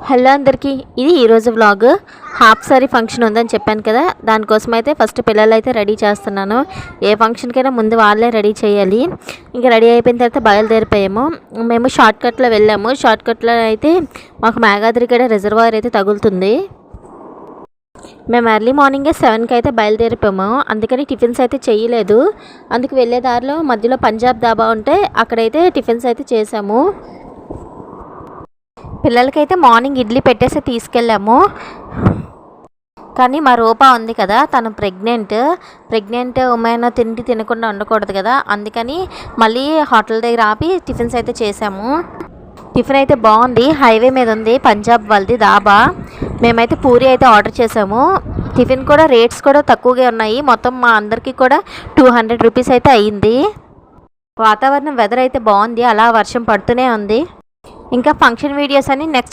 Hello అందరికీ, ఇది ఈరోజు వ్లాగ్. హాఫ్ సారీ ఫంక్షన్ ఉందని చెప్పాను కదా, దానికోసం అయితే ఫస్ట్ పిల్లలు అయితే రెడీ చేస్తున్నాను. ఏ ఫంక్షన్కైనా ముందు వాళ్ళే రెడీ చేయాలి. ఇంకా రెడీ అయిపోయిన తర్వాత బయలుదేరిపోయాము. మేము షార్ట్కట్లో వెళ్ళాము. షార్ట్కట్లో అయితే మాకు మేఘాద్రిగడ రిజర్వాయర్ అయితే తగులుతుంది. మేము ఎర్లీ మార్నింగే 7కి అయితే బయలుదేరిపోయాము. అందుకని టిఫిన్స్ అయితే చేయలేదు. అందుకు వెళ్ళే దారిలో మధ్యలో పంజాబ్ దాబా ఉంటే అక్కడైతే టిఫిన్స్ అయితే చేసాము. పిల్లలకైతే మార్నింగ్ ఇడ్లీ పెట్టేసి తీసుకెళ్ళాము. కానీ మా రూపా ఉంది కదా, తను ప్రెగ్నెంట్ ఉమెన్ తిండి తినకుండా ఉండకూడదు కదా, అందుకని మళ్ళీ హోటల్ దగ్గర ఆపి టిఫిన్స్ అయితే చేసాము. టిఫిన్ అయితే బాగుంది. హైవే మీద ఉంది, పంజాబ్ వాళ్ళది దాబా. మేమైతే పూరి అయితే ఆర్డర్ చేసాము. టిఫిన్ కూడా రేట్స్ కూడా తక్కువగా ఉన్నాయి. మొత్తం మా అందరికీ కూడా 200 రూపీస్ అయితే అయ్యింది. వాతావరణం వెదర్ అయితే బాగుంది, అలా వర్షం పడుతూనే ఉంది. ఇంకా ఫంక్షన్ వీడియోస్ అని నెక్స్ట్